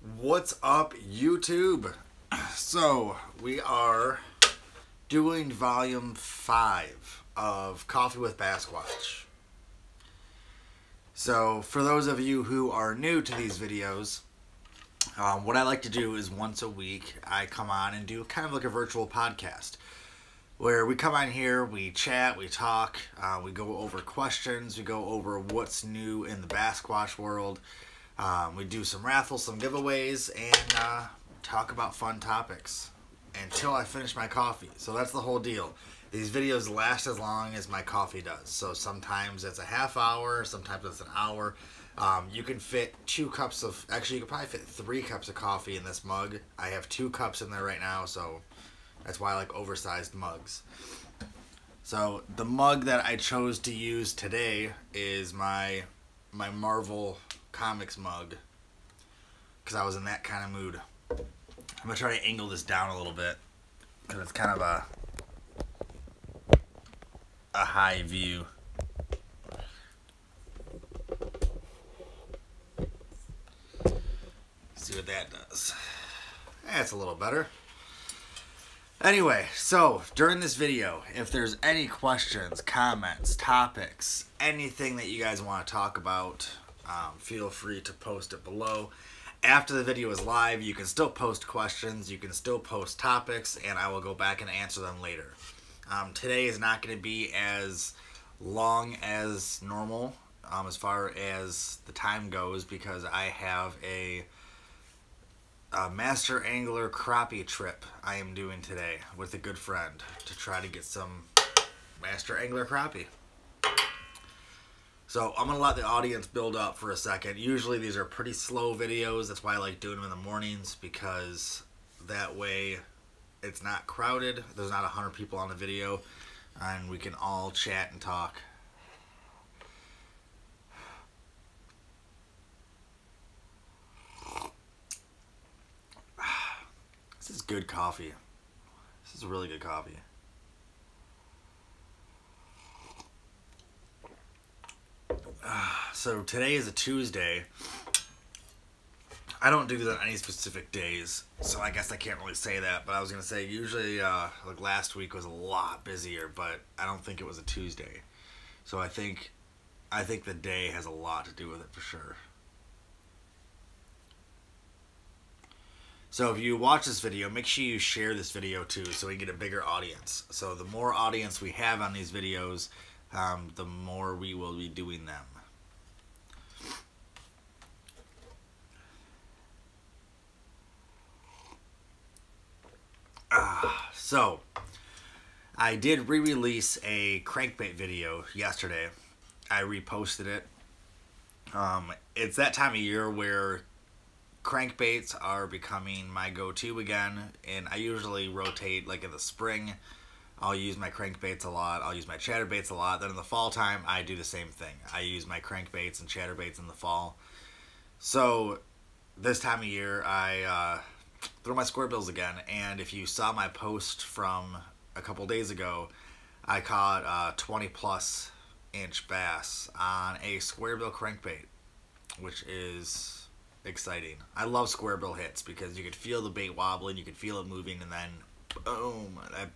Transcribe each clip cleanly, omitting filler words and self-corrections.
What's up, YouTube? So, we are doing volume 5 of Coffee with Bassquatch. So, for those of you who are new to these videos, what I like to do is once a week, I come on and do kind of like a virtual podcast. Where we come on here, we chat, we talk, we go over questions, we go over what's new in the Bassquatch world. We do some raffles, some giveaways, and talk about fun topics until I finish my coffee. So that's the whole deal. These videos last as long as my coffee does. So sometimes it's a half hour, sometimes it's an hour. You can fit 2 cups of, actually you can probably fit 3 cups of coffee in this mug. I have 2 cups in there right now, so that's why I like oversized mugs. So the mug that I chose to use today is my Marvel Comics mug, because I was in that kind of mood. I'm going to try to angle this down a little bit, because it's kind of a high view. See what that does. That's a little better. Anyway, so during this video, if there's any questions, comments, topics, anything that you guys want to talk about, feel free to post it below. After the video is live, you can still post questions, you can still post topics, and I will go back and answer them later. Today is not going to be as long as normal as far as the time goes, because I have a master angler crappie trip I am doing today with a good friend to try to get some master angler crappie. So I'm going to let the audience build up for a second. Usually these are pretty slow videos. That's why I like doing them in the mornings, because that way it's not crowded. There's not 100 people on the video, and we can all chat and talk. This is good coffee. This is really good coffee. So today is a Tuesday. I don't do this on any specific days, so I guess I can't really say that. But I was gonna say usually, like last week was a lot busier, but I don't think it was a Tuesday. So I think the day has a lot to do with it for sure. So if you watch this video, make sure you share this video too, so we get a bigger audience. So the more audience we have on these videos, the more we will be doing them. So I did re-release a crankbait video yesterday. I reposted it. It's that time of year where crankbaits are becoming my go-to again, and I usually rotate. Like in the spring, I'll use my crankbaits a lot, I'll use my chatterbaits a lot. Then in the fall time, I do the same thing. I use my crankbaits and chatterbaits in the fall. So this time of year, I throw my square bills again, and if you saw my post from a couple days ago, I caught a 20+ inch bass on a square bill crankbait, which is exciting. I love square bill hits because you could feel the bait wobbling, you could feel it moving, and then boom, that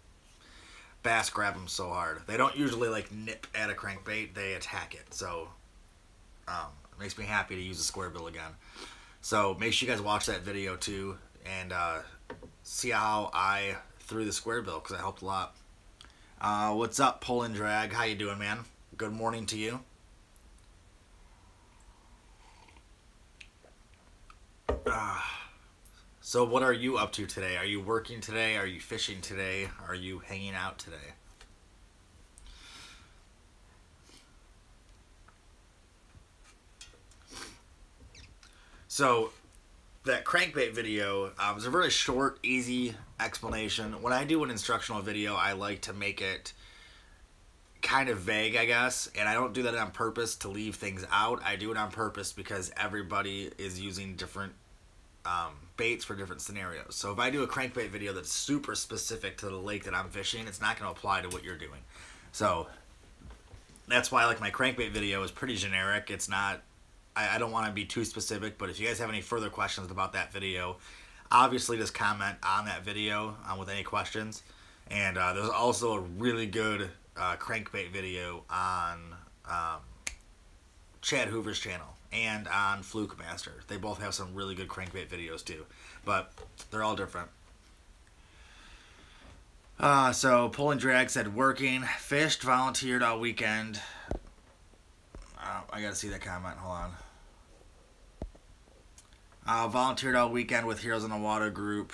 bass grab them so hard. They don't usually like nip at a crankbait, they attack it. So it makes me happy to use a square bill again. So make sure you guys watch that video too, and see how I threw the square bill, because it helped a lot. What's up, Pull and Drag? How you doing, man? Good morning to you. So what are you up to today? Are you working today? Are you fishing today? Are you hanging out today? So that crankbait video was a very short, easy explanation. When I do an instructional video, I like to make it kind of vague, I guess, and I don't do that on purpose to leave things out. I do it on purpose because everybody is using different baits for different scenarios. So if I do a crankbait video that's super specific to the lake that I'm fishing, it's not going to apply to what you're doing. So that's why like my crankbait video is pretty generic. It's not I don't want to be too specific, but if you guys have any further questions about that video, obviously just comment on that video with any questions. And there's also a really good crankbait video on Chad Hoover's channel and on Fluke Master. They both have some really good crankbait videos too, but they're all different. So pulling drag said working, fished, volunteered all weekend. I gotta see that comment. Hold on. Volunteered all weekend with Heroes on the Water group.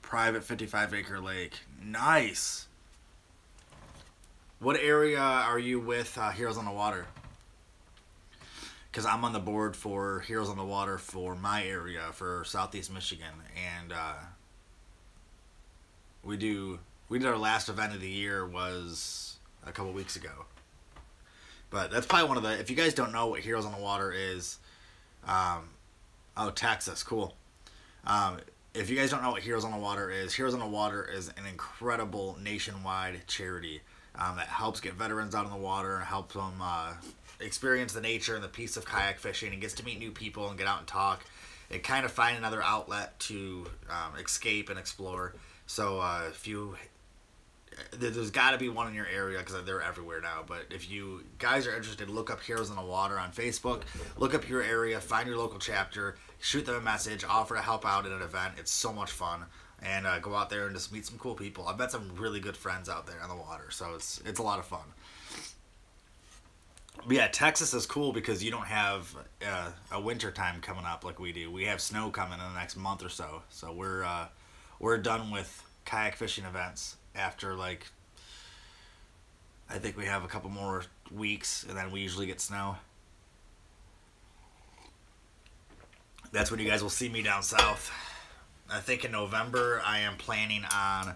Private 55-acre lake. Nice. What area are you with Heroes on the Water? Because I'm on the board for Heroes on the Water for my area, for Southeast Michigan, and we did our last event of the year was a couple weeks ago. But that's probably one of the, if you guys don't know what Heroes on the Water is, oh, Texas, cool. If you guys don't know what Heroes on the Water is an incredible nationwide charity that helps get veterans out on the water and helps them experience the nature and the peace of kayak fishing, and gets to meet new people and get out and talk and kind of find another outlet to escape and explore. So if you, there's got to be one in your area because they're everywhere now. But if you guys are interested, look up Heroes on the Water on Facebook. Look up your area, find your local chapter, shoot them a message, offer to help out at an event. It's so much fun, and go out there and just meet some cool people. I've met some really good friends out there on the water, so it's a lot of fun. But yeah, Texas is cool because you don't have a winter time coming up like we do. We have snow coming in the next month or so. So we're done with kayak fishing events after, like, I think we have a couple more weeks, and then we usually get snow. That's when you guys will see me down south. I think in November I am planning on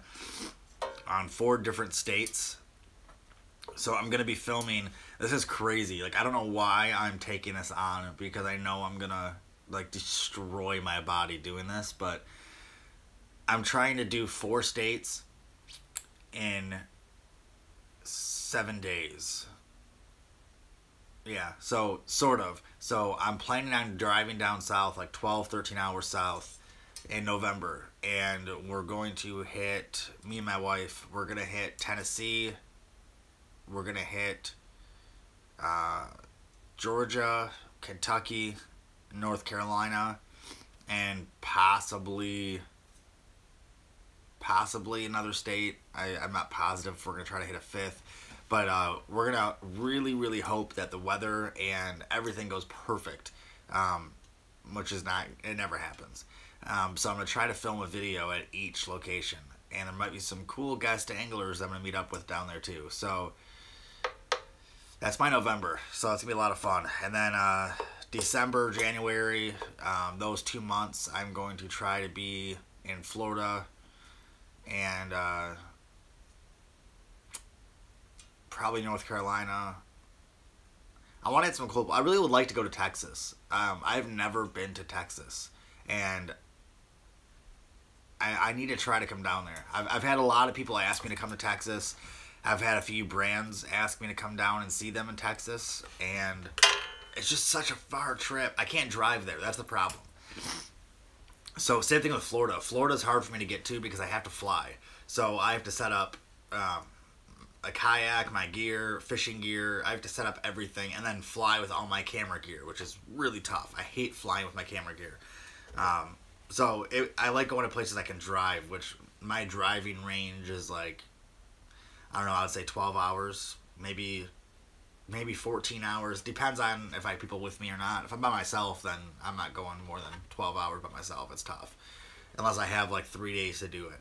4 different states. So I'm going to be filming. This is crazy. Like, I don't know why I'm taking this on, because I know I'm going to, like, destroy my body doing this, but I'm trying to do 4 states in 7 days. Yeah, so sort of. So I'm planning on driving down south, like 12, 13 hours south in November. And we're going to hit, me and my wife, we're going to hit Tennessee. We're going to hit Georgia, Kentucky, North Carolina, and possibly another state. I'm not positive if we're going to try to hit a 5th. But we're going to really, really hope that the weather and everything goes perfect, which is not, it never happens. So I'm going to try to film a video at each location. And there might be some cool guest anglers I'm going to meet up with down there too. So that's my November. So it's going to be a lot of fun. And then December, January, those 2 months, I'm going to try to be in Florida and probably North Carolina. I want to hit some cool. I really would like to go to Texas. I've never been to Texas, and I need to try to come down there. I've had a lot of people ask me to come to Texas. I've had a few brands ask me to come down and see them in Texas, and it's just such a far trip. I can't drive there. That's the problem. So same thing with Florida. Florida's hard for me to get to because I have to fly. So I have to set up a kayak, my gear, fishing gear. I have to set up everything and then fly with all my camera gear, which is really tough. I hate flying with my camera gear. So I like going to places I can drive, which my driving range is like, I don't know, I would say 12 hours, maybe 14 hours. Depends on if I have people with me or not. If I'm by myself, then I'm not going more than 12 hours by myself. It's tough. Unless I have like 3 days to do it.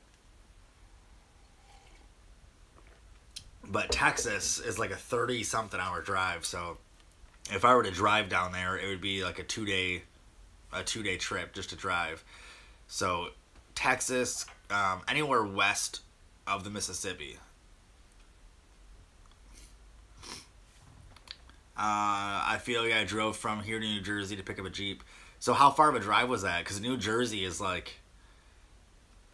But Texas is like a 30-something hour drive, so if I were to drive down there, it would be like a two-day trip just to drive. So Texas, anywhere west of the Mississippi. I feel like I drove from here to New Jersey to pick up a Jeep. So how far of a drive was that? Because New Jersey is like,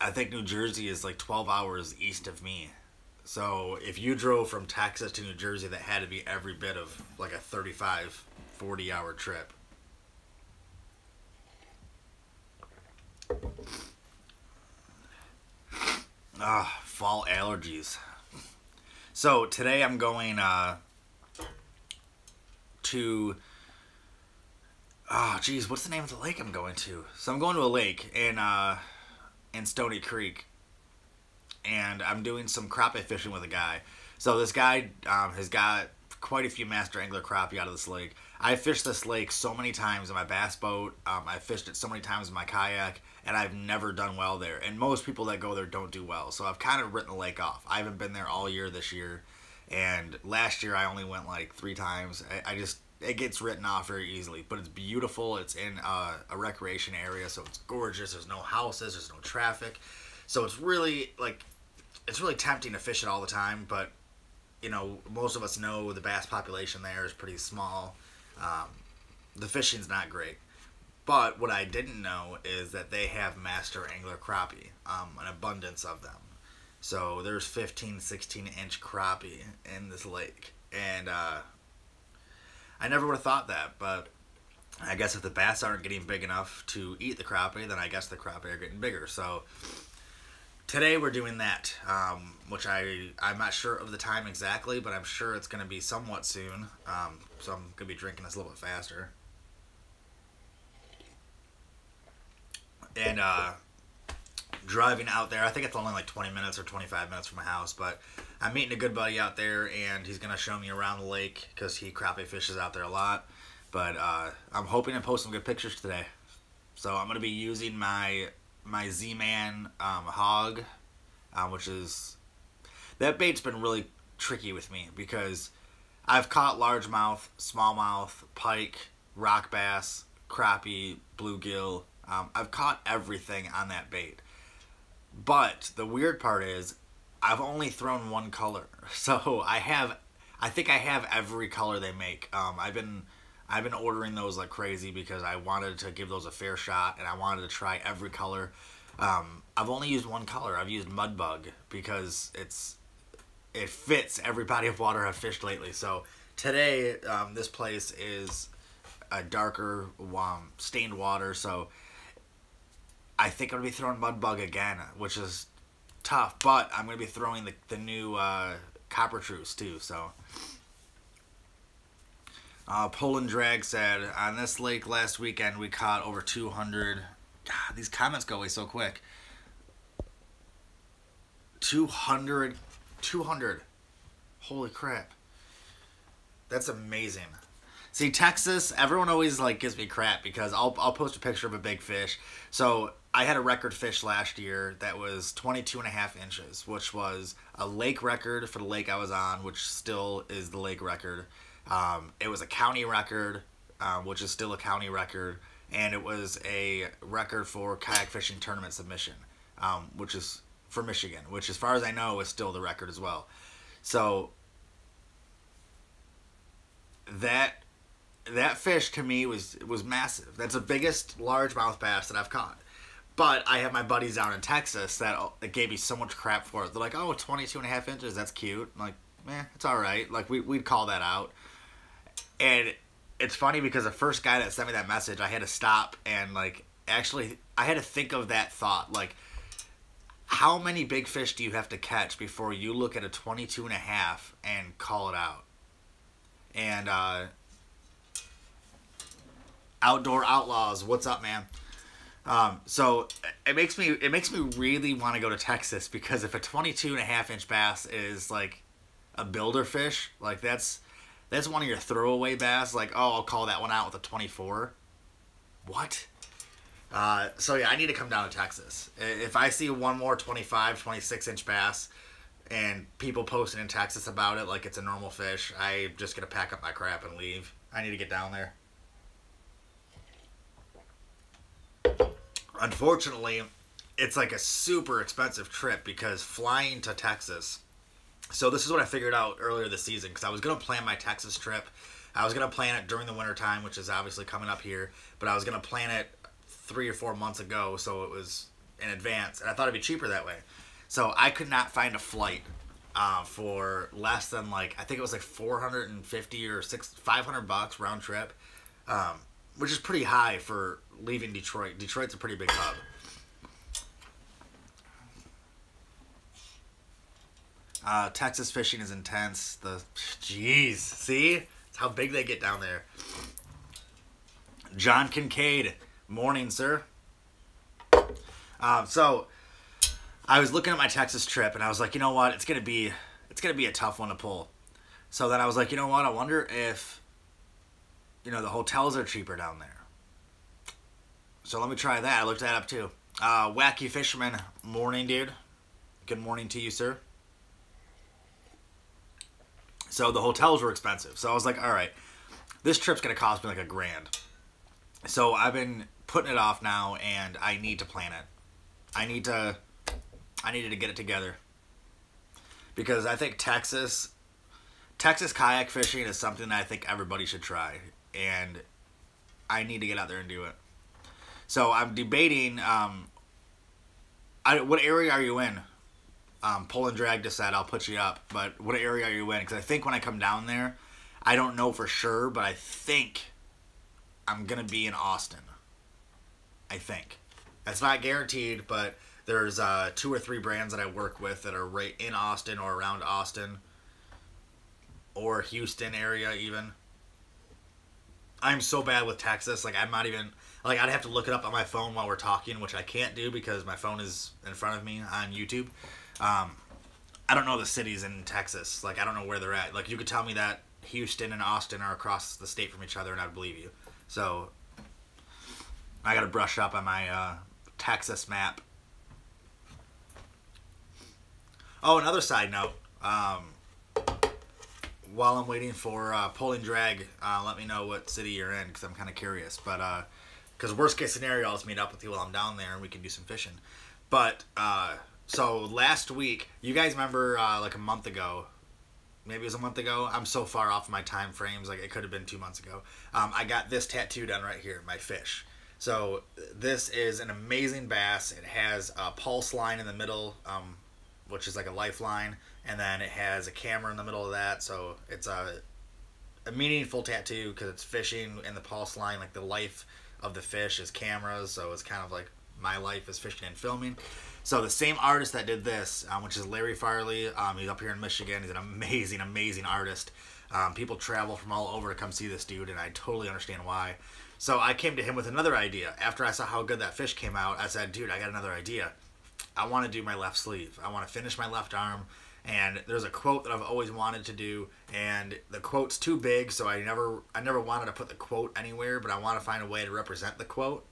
I think New Jersey is like 12 hours east of me. So if you drove from Texas to New Jersey, that had to be every bit of like a 35, 40 hour trip. Fall allergies. So today I'm going to, what's the name of the lake I'm going to? So I'm going to a lake in Stony Creek, and I'm doing some crappie fishing with a guy. So this guy has got quite a few master angler crappie out of this lake. I fished this lake so many times in my bass boat. I fished it so many times in my kayak, and I've never done well there. And most people that go there don't do well. So I've kind of written the lake off. I haven't been there all year this year. And last year I only went like 3 times. It gets written off very easily. But it's beautiful. It's in a recreation area, so it's gorgeous. There's no houses. There's no traffic. So it's really tempting to fish it all the time. But you know, most of us know the bass population there is pretty small. The fishing's not great. But what I didn't know is that they have master angler crappie, an abundance of them. So there's 15, 16 inch crappie in this lake. And I never would have thought that, but I guess if the bass aren't getting big enough to eat the crappie, then I guess the crappie are getting bigger. So today we're doing that, which I'm not sure of the time exactly, but I'm sure it's going to be somewhat soon. So I'm going to be drinking this a little bit faster. And driving out there, I think it's only like 20 minutes or 25 minutes from my house, but I'm meeting a good buddy out there, and he's going to show me around the lake because he crappie fishes out there a lot. But I'm hoping to post some good pictures today. So I'm going to be using my Z-Man hog, which is, that bait's been really tricky with me because I've caught largemouth, smallmouth, pike, rock bass, crappie, bluegill. I've caught everything on that bait. But the weird part is I've only thrown one color. So I think I have every color they make. I've been ordering those like crazy because I wanted to give those a fair shot, and I wanted to try every color. I've only used one color. I've used Mudbug because it fits every body of water I've fished lately. So today, this place is a darker stained water, so I think I'm going to be throwing Mudbug again, which is tough, but I'm going to be throwing the new Coppertruce too. So Poland Drag said, on this lake last weekend we caught over 200. God, these comments go away so quick. 200. Holy crap. That's amazing. See, Texas, everyone always like gives me crap because I'll post a picture of a big fish. So I had a record fish last year that was 22.5 inches, which was a lake record for the lake I was on, which still is the lake record. It was a county record, which is still a county record, and it was a record for kayak fishing tournament submission, which is for Michigan, which as far as I know is still the record as well. So that fish to me was massive. That's the biggest largemouth bass that I've caught. But I have my buddies down in Texas that gave me so much crap for it. They're like, oh, 22.5 inches, that's cute. I'm like, it's all right. Like, we'd call that out. And it's funny because the first guy that sent me that message, I had to stop and, like, actually, I had to think of that thought. Like, how many big fish do you have to catch before you look at a 22.5 and call it out? And, Outdoor Outlaws, what's up, man? So it makes me really want to go to Texas because if a 22.5 inch bass is like a builder fish, like that's one of your throwaway bass. Like, oh, I'll call that one out with a 24. What? So yeah, I need to come down to Texas. If I see one more 25, 26 inch bass and people posting in Texas about it like it's a normal fish, I'm just gonna pack up my crap and leave. I need to get down there. Unfortunately, it's like a super expensive trip because flying to Texas. So this is what I figured out earlier this season because I was going to plan my Texas trip. I was going to plan it during the winter time, which is obviously coming up here, but I was going to plan it 3 or 4 months ago, so it was in advance, and I thought it'd be cheaper that way. So I could not find a flight for less than, like, I think it was like $450 or $500 round trip, which is pretty high for leaving Detroit. Detroit's a pretty big hub. Texas fishing is intense. Jeez, see? It's how big they get down there. John Kincaid, morning, sir. So I was looking at my Texas trip, and I was like, you know what? It's gonna be a tough one to pull. So then I was like, you know what? I wonder if, the hotels are cheaper down there. So let me try that. I looked that up too. Wacky Fisherman, morning, dude. Good morning to you, sir. So the hotels were expensive. So I was like, all right, this trip's going to cost me like $1,000. So I've been putting it off now, and I need to plan it. I needed to get it together. Because I think Texas kayak fishing is something that I think everybody should try. And I need to get out there and do it. So I'm debating, what area are you in? Pull and Drag just said, I'll put you up. But what area are you in? Because I think when I come down there, I don't know for sure, but I think I'm going to be in Austin. I think. That's not guaranteed, but there's 2 or 3 brands that I work with that are right in Austin or around Austin. Or Houston area even. I'm so bad with Texas. Like, I'm not even... Like, I'd have to look it up on my phone while we're talking, which I can't do because my phone is in front of me on YouTube. I don't know the cities in Texas. Like, I don't know where they're at. Like, you could tell me that Houston and Austin are across the state from each other, and I'd believe you. So, I got to brush up on my Texas map. Oh, another side note. While I'm waiting for Pull and Drag, let me know what city you're in, because I'm kind of curious. But, because worst case scenario, I'll just meet up with you while I'm down there, and we can do some fishing. But, so last week, you guys remember like a month ago, maybe it was a month ago, I'm so far off my time frames, like it could have been 2 months ago, I got this tattoo done right here, my fish. So this is an amazing bass. It has a pulse line in the middle, which is like a lifeline, and then it has a camera in the middle of that, so it's a meaningful tattoo because it's fishing, and the pulse line, like the life of the fish is cameras, so it's kind of like my life is fishing and filming. So the same artist that did this, which is Larry Farley, he's up here in Michigan. He's an amazing, amazing artist. People travel from all over to come see this dude, and I totally understand why. So I came to him with another idea. After I saw how good that fish came out, I said, dude, I got another idea. I want to do my left sleeve. I want to finish my left arm. And there's a quote that I've always wanted to do, and the quote's too big, so I never wanted to put the quote anywhere, but I want to find a way to represent the quote.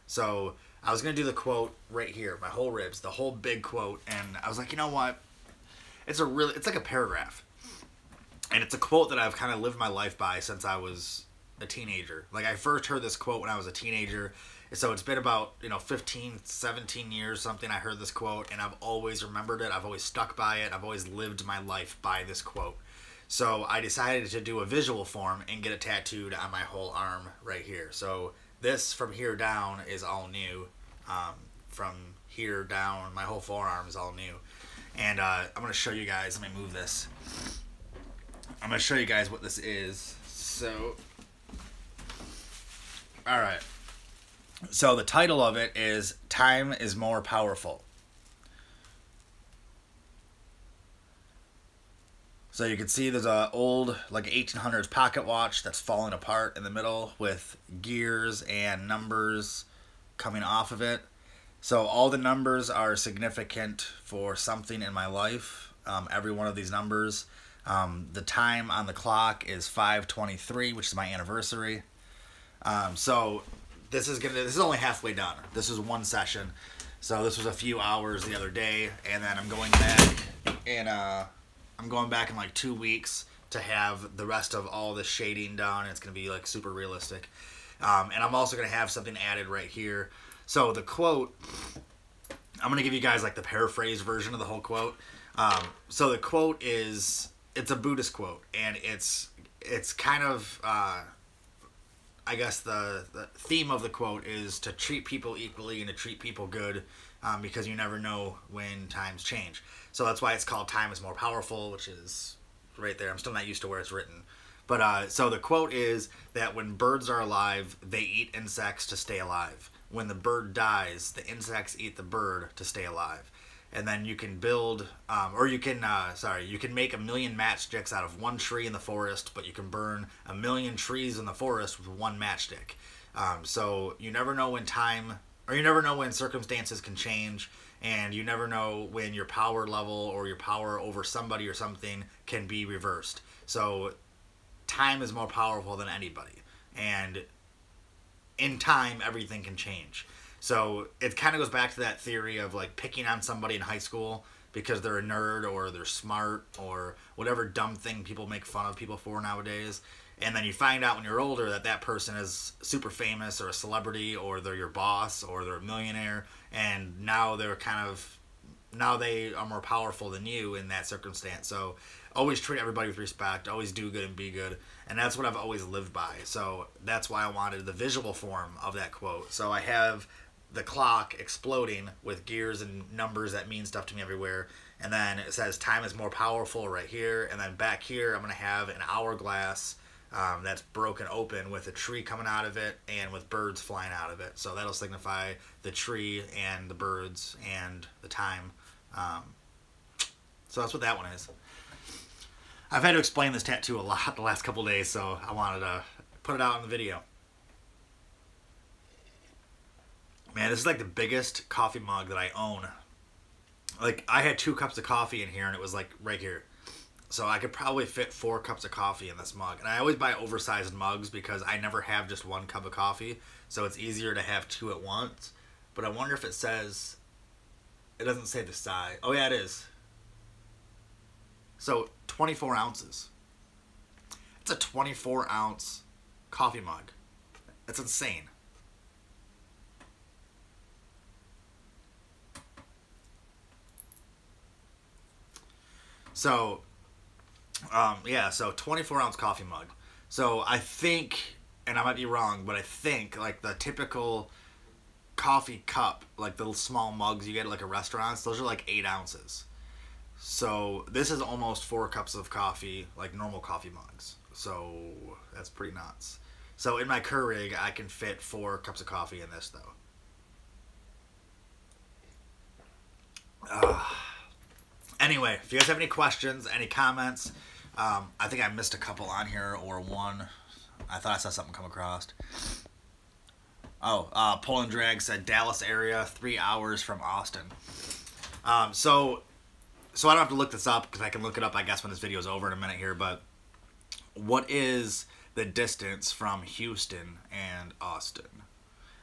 So I was going to do the quote right here, my whole ribs, the whole big quote, and I was like, you know what? It's like a paragraph. And it's a quote that I've kind of lived my life by since I was a teenager. Like, I first heard this quote when I was a teenager, so it's been about, 15, 17 years, something, I heard this quote, and I've always remembered it. I've always stuck by it. I've always lived my life by this quote. So I decided to do a visual form and get it tattooed on my whole arm right here. So this from here down is all new. From here down, my whole forearm is all new. And I'm going to show you guys. Let me move this. I'm going to show you guys what this is. So, alright. So the title of it is Time is More Powerful. So you can see there's a old, like 1800s pocket watch that's falling apart in the middle with gears and numbers coming off of it. So all the numbers are significant for something in my life. Every one of these numbers. The time on the clock is 5:23, which is my anniversary. So this is only halfway done. This is one session. So this was a few hours the other day, and then I'm going back and I'm going back in like 2 weeks to have the rest of all the shading done. It's going to be like super realistic. And I'm also going to have something added right here. So the quote, I'm going to give you guys like the paraphrase version of the whole quote. So the quote is, it's a Buddhist quote, and it's kind of, I guess the theme of the quote is to treat people equally and to treat people good, because you never know when times change. So that's why it's called Time is More Powerful, which is right there. I'm still not used to where it's written. But so the quote is that when birds are alive, they eat insects to stay alive. When the bird dies, the insects eat the bird to stay alive. and then you can build, or you can, you can make 1,000,000 matchsticks out of one tree in the forest, but you can burn 1,000,000 trees in the forest with one matchstick. So you never know when time, or you never know when circumstances can change, and you never know when your power level or your power over somebody or something can be reversed. So time is more powerful than anybody, and in time everything can change. So it kind of goes back to that theory of like picking on somebody in high school because they're a nerd or they're smart or whatever dumb thing people make fun of people for nowadays. And then you find out when you're older that that person is super famous or a celebrity, or they're your boss, or they're a millionaire, and now they're now they are more powerful than you in that circumstance. So always treat everybody with respect, always do good and be good, and that's what I've always lived by. So that's why I wanted the visual form of that quote. So I have the clock exploding with gears and numbers that mean stuff to me everywhere, and then it says time is more powerful right here, and then back here I'm going to have an hourglass that's broken open with a tree coming out of it and with birds flying out of it. So that'll signify the tree and the birds and the time. So that's what that one is. I've had to explain this tattoo a lot the last couple days, so I wanted to put it out in the video. Man, this is like the biggest coffee mug that I own. Like, I had 2 cups of coffee in here, and it was like right here. So I could probably fit 4 cups of coffee in this mug. And I always buy oversized mugs because I never have just 1 cup of coffee. So it's easier to have 2 at once. But I wonder if it says... It doesn't say the size. Oh, yeah, it is. So 24 ounces. It's a 24-ounce coffee mug. That's insane. So... yeah, so 24-ounce coffee mug. So I think, and I might be wrong, but I think like the typical coffee cup, like the small mugs you get at like a restaurant, those are like 8 ounces. So this is almost 4 cups of coffee, like normal coffee mugs. So that's pretty nuts. So in my Keurig, I can fit 4 cups of coffee in this though. Anyway, if you guys have any questions, any comments, I think I missed a couple on here, or one. I thought I saw something come across. Oh, Poland Drag said Dallas area, 3 hours from Austin. So I don't have to look this up, because I can look it up, I guess, when this video is over in a minute here, but what is the distance from Houston and Austin?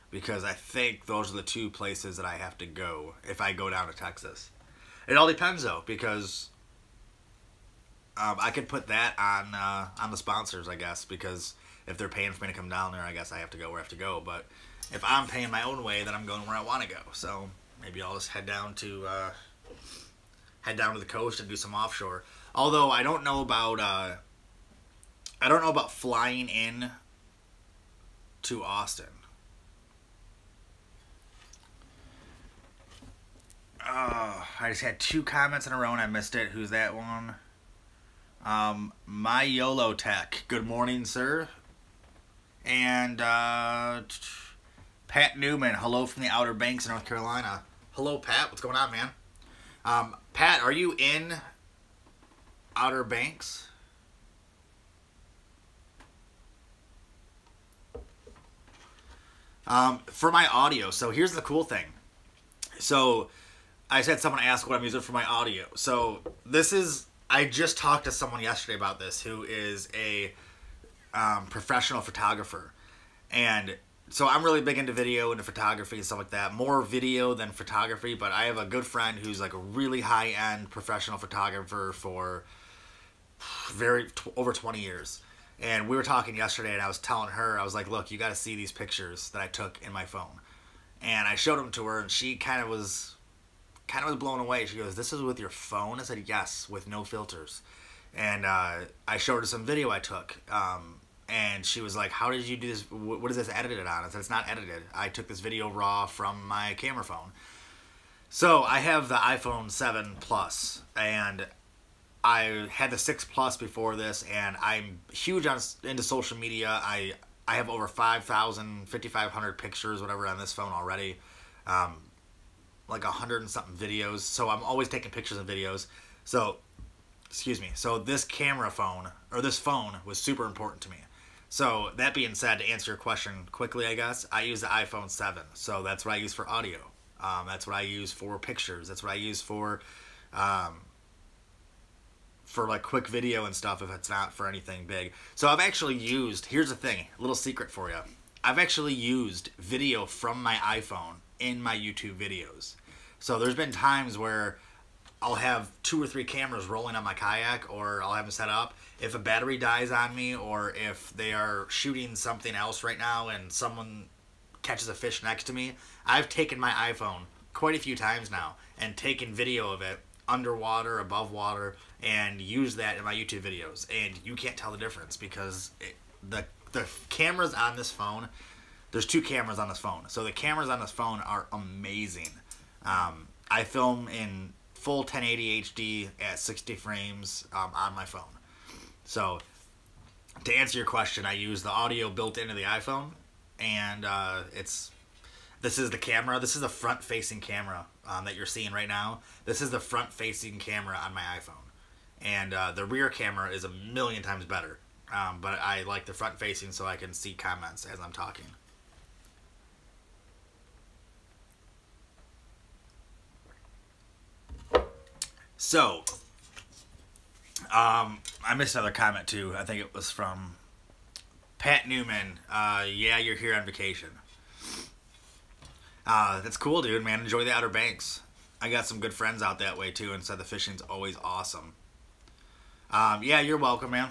Because I think those are the 2 places that I have to go if I go down to Texas. It all depends, though, because I could put that on the sponsors, I guess, because if they're paying for me to come down there, I guess I have to go where I have to go. But if I'm paying my own way, then I'm going where I want to go. So maybe I'll just head down to the coast and do some offshore. Although I don't know about flying in to Austin. I just had 2 comments in a row and I missed it. Who's that one? My YOLO Tech. Good morning, sir. And Pat Newman. Hello from the Outer Banks of North Carolina. Hello, Pat. What's going on, man? Pat, are you in Outer Banks? For my audio. So here's the cool thing. So I just had someone ask what I'm using for my audio. So this is, I just talked to someone yesterday about this who is a professional photographer. And so I'm really big into video, into photography and stuff like that. More video than photography, but I have a good friend who's like a really high-end professional photographer for over 20 years. And we were talking yesterday and I was telling her, I was like, look, you got to see these pictures that I took in my phone. And I showed them to her and she kind of was blown away. She goes, "This is with your phone?" I said, "Yes, with no filters." And I showed her some video I took. And she was like, "How did you do this? What is this edited on?" I said, "It's not edited. I took this video raw from my camera phone." So I have the iPhone 7 Plus, and I had the 6 Plus before this, and I'm huge into social media. I have over 5,000, 5,500 pictures, whatever, on this phone already. like 100 and something videos, so I'm always taking pictures and videos. So, excuse me. So this this phone was super important to me. So that being said, to answer your question quickly, I guess, I use the iPhone 7. So that's what I use for audio. That's what I use for pictures. That's what I use for like quick video and stuff if it's not for anything big. So I've actually used, here's the thing, a little secret for you. I've actually used video from my iPhone in my YouTube videos. So there's been times where I'll have 2 or 3 cameras rolling on my kayak, or I'll have them set up. If a battery dies on me, or if they are shooting something else right now and someone catches a fish next to me, I've taken my iPhone quite a few times now and taken video of it underwater, above water, and used that in my YouTube videos. And you can't tell the difference because the cameras on this phone, there's 2 cameras on this phone. So the cameras on this phone are amazing. I film in full 1080 HD at 60 frames on my phone. So to answer your question, I use the audio built into the iPhone, and this is the camera. This is the front-facing camera that you're seeing right now. This is the front-facing camera on my iPhone, and the rear camera is a million times better. But I like the front-facing so I can see comments as I'm talking. So, I missed another comment too. I think it was from Pat Newman. Yeah, you're here on vacation. That's cool, dude, man. Enjoy the Outer Banks. I got some good friends out that way too, and said the fishing's always awesome. Yeah, you're welcome, man.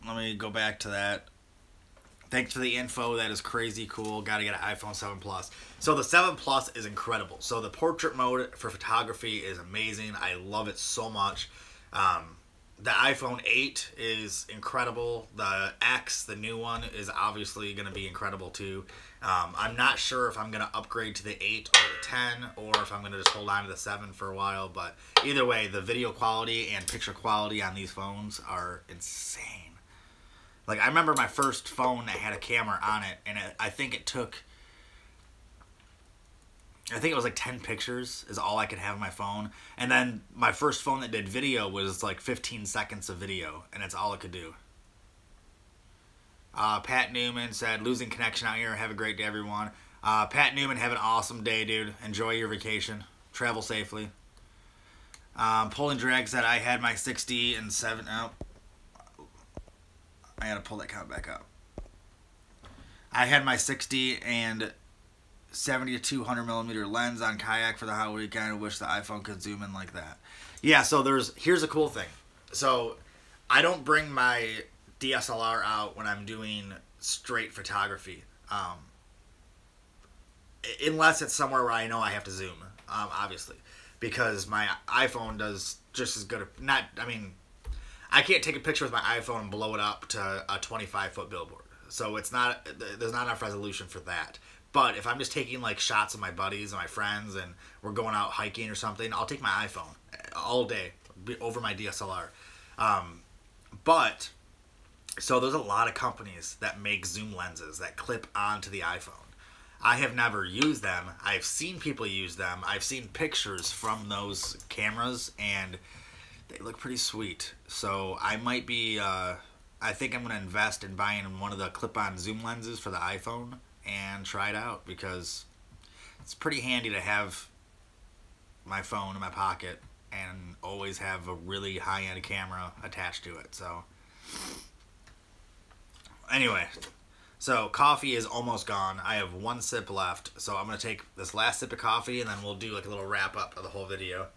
Let me go back to that. Thanks for the info. That is crazy cool. Got to get an iPhone 7 Plus. So the 7 Plus is incredible. So the portrait mode for photography is amazing. I love it so much. The iPhone 8 is incredible. The X, the new one, is obviously going to be incredible too. I'm not sure if I'm going to upgrade to the 8 or the 10, or if I'm going to just hold on to the 7 for a while. But either way, the video quality and picture quality on these phones are insane. Like, I remember my first phone that had a camera on it, and I think it was like 10 pictures is all I could have on my phone. And then my first phone that did video was like 15 seconds of video, and that's all it could do. Pat Newman said, losing connection out here. Have a great day, everyone. Pat Newman, have an awesome day, dude. Enjoy your vacation. Travel safely. Pulling Drag said, I had my 60 and 7... Oh, I gotta pull that count back up. I had my 60 and 70 to 200 millimeter lens on kayak for the hot weekend. I wish the iPhone could zoom in like that. Yeah, so here's a cool thing. So I don't bring my DSLR out when I'm doing straight photography, unless it's somewhere where I know I have to zoom, obviously, because my iPhone does just as good. I can't take a picture with my iPhone and blow it up to a 25-foot billboard. So there's not enough resolution for that. But if I'm just taking like shots of my buddies and my friends and we're going out hiking or something, I'll take my iPhone all day over my DSLR. So there's a lot of companies that make zoom lenses that clip onto the iPhone. I have never used them. I've seen people use them. I've seen pictures from those cameras, and they look pretty sweet. So I might be, I think I'm going to invest in buying one of the clip-on zoom lenses for the iPhone and try it out, because it's pretty handy to have my phone in my pocket and always have a really high-end camera attached to it. So anyway, so coffee is almost gone. I have 1 sip left, so I'm going to take this last sip of coffee and then we'll do like a little wrap-up of the whole video.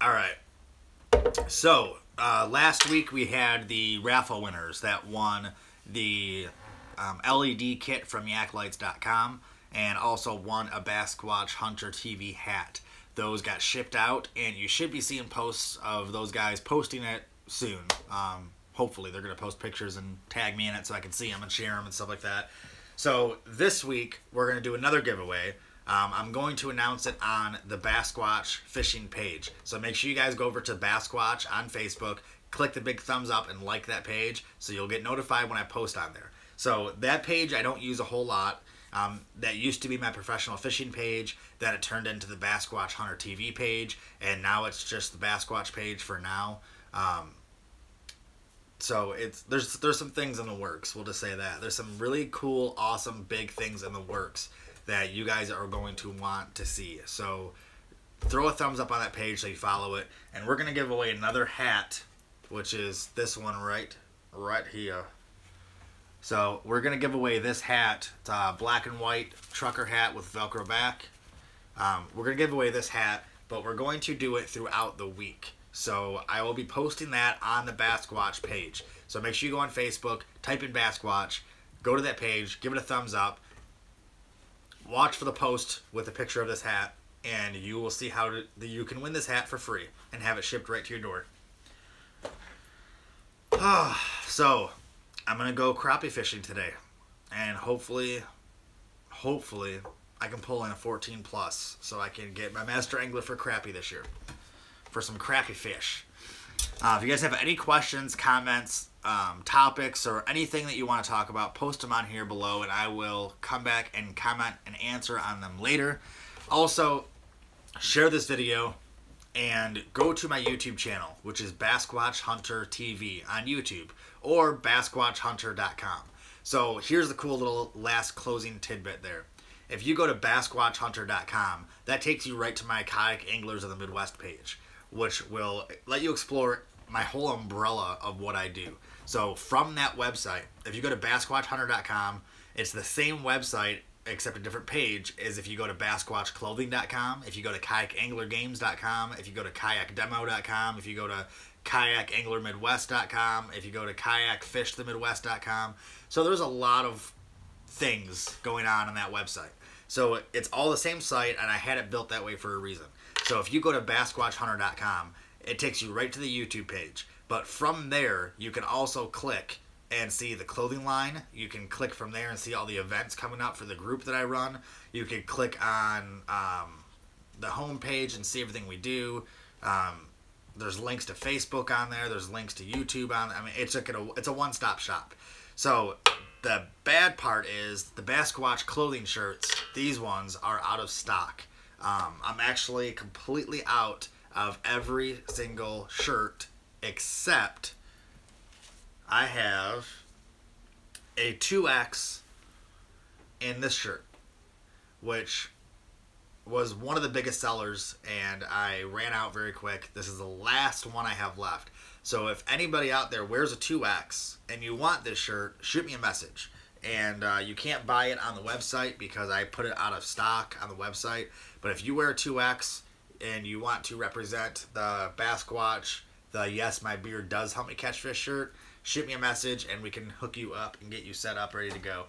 Alright, so last week we had the raffle winners that won the LED kit from yaklights.com and also won a Bassquatch Hunter TV hat. Those got shipped out, and you should be seeing posts of those guys posting it soon. Hopefully they're going to post pictures and tag me in it so I can see them and share them and stuff like that. So this week we're going to do another giveaway. I'm going to announce it on the Bassquatch fishing page. So make sure you guys go over to Bassquatch on Facebook, click the big thumbs up and like that page so you'll get notified when I post on there. So that page I don't use a whole lot. That used to be my professional fishing page. Then it turned into the Bassquatch Hunter TV page, and now it's just the Bassquatch page for now. So there's some things in the works. We'll just say that there's some really cool, awesome, big things in the works that you guys are going to want to see. So throw a thumbs up on that page so you follow it, and we're gonna give away another hat, which is this one right here. So we're going to give away this hat. It's a black and white trucker hat with Velcro back. We're going to give away this hat, but we're going to do it throughout the week. So I will be posting that on the Bassquatch page. So make sure you go on Facebook, type in Bassquatch, go to that page, give it a thumbs up, watch for the post with a picture of this hat, and you will see how you can win this hat for free and have it shipped right to your door. So I'm going to go crappie fishing today, and hopefully I can pull in a 14 plus so I can get my master angler for crappie this year for some crappie fish. If you guys have any questions, comments, topics, or anything that you want to talk about, post them on here below, and I will come back and comment and answer on them later. Also, share this video and go to my YouTube channel, which is Bassquatch Hunter TV on YouTube, or BassquatchHunter.com. So here's the cool little last closing tidbit there. If you go to BassquatchHunter.com, that takes you right to my Kayak Anglers of the Midwest page, which will let you explore my whole umbrella of what I do. So from that website, if you go to BassquatchHunter.com, it's the same website except a different page as if you go to BassquatchClothing.com, if you go to KayakAnglerGames.com, if you go to KayakDemo.com, if you go to KayakAnglerMidwest.com, if you go to KayakFishTheMidwest.com. So there's a lot of things going on that website. So it's all the same site, and I had it built that way for a reason. So if you go to BassquatchHunter.com, it takes you right to the YouTube page. But from there, you can also click and see the clothing line. You can click from there and see all the events coming up for the group that I run. You can click on the home page and see everything we do. There's links to Facebook on there. There's links to YouTube on there. I mean, it's a one-stop shop. So the bad part is the Bassquatch clothing shirts, these ones are out of stock. I'm actually completely out of every single shirt except I have a 2X in this shirt, which was one of the biggest sellers, and I ran out very quick. This is the last one I have left. So if anybody out there wears a 2X and you want this shirt, shoot me a message. And you can't buy it on the website because I put it out of stock on the website. But if you wear a 2X and you want to represent the Bassquatch, the Yes, My Beard Does Help Me Catch Fish shirt, shoot me a message and we can hook you up and get you set up, ready to go.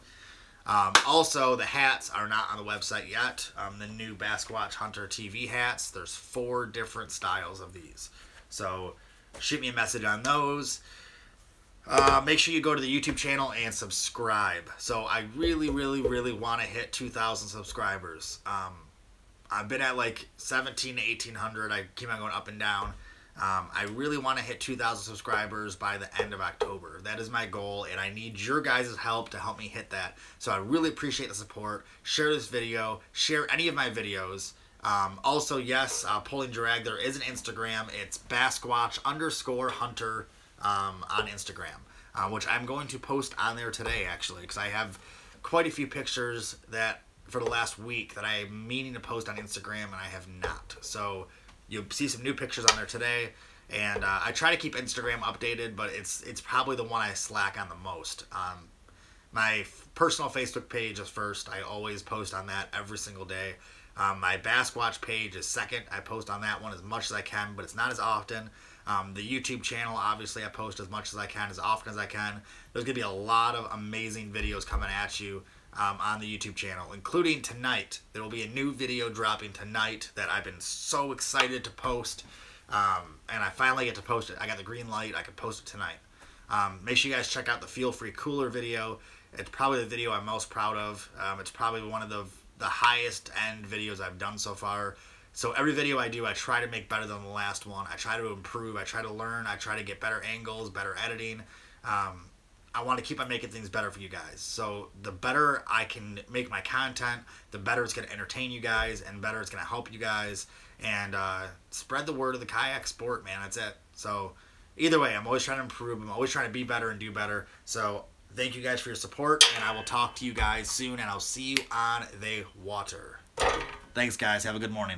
Also, the hats are not on the website yet. The new Bassquatch Hunter TV hats, there's 4 different styles of these. So shoot me a message on those. Make sure you go to the YouTube channel and subscribe. So I really want to hit 2,000 subscribers. I've been at like 1,700 to 1,800. I keep on going up and down. I really want to hit 2,000 subscribers by the end of October. That is my goal, and I need your guys' help to help me hit that. So I really appreciate the support. Share this video. Share any of my videos. Also, yes, Pulling Drag, there is an Instagram. It's Bassquatch_Hunter on Instagram, which I'm going to post on there today, actually, because I have quite a few pictures that for the last week that I'm meaning to post on Instagram, and I have not. So you'll see some new pictures on there today, and I try to keep Instagram updated, but it's probably the one I slack on the most. My personal Facebook page is first. I always post on that every single day. My Bassquatch page is second. I post on that one as much as I can, but it's not as often. The YouTube channel, obviously, I post as much as I can, as often as I can. There's going to be a lot of amazing videos coming at you on the YouTube channel, including tonight. There will be a new video dropping tonight that I've been so excited to post, and I finally get to post it. I got the green light. I can post it tonight. Make sure you guys check out the Feel Free Cooler video. It's probably the video I'm most proud of. It's probably one of the highest end videos I've done so far. So every video I do, I try to make better than the last one. I try to improve. I try to learn. I try to get better angles, better editing. I want to keep on making things better for you guys. So the better I can make my content, the better it's going to entertain you guys, and better it's going to help you guys, and spread the word of the kayak sport, man. That's it. So either way, I'm always trying to improve. I'm always trying to be better and do better. So thank you guys for your support, and I will talk to you guys soon, and I'll see you on the water. Thanks, guys. Have a good morning.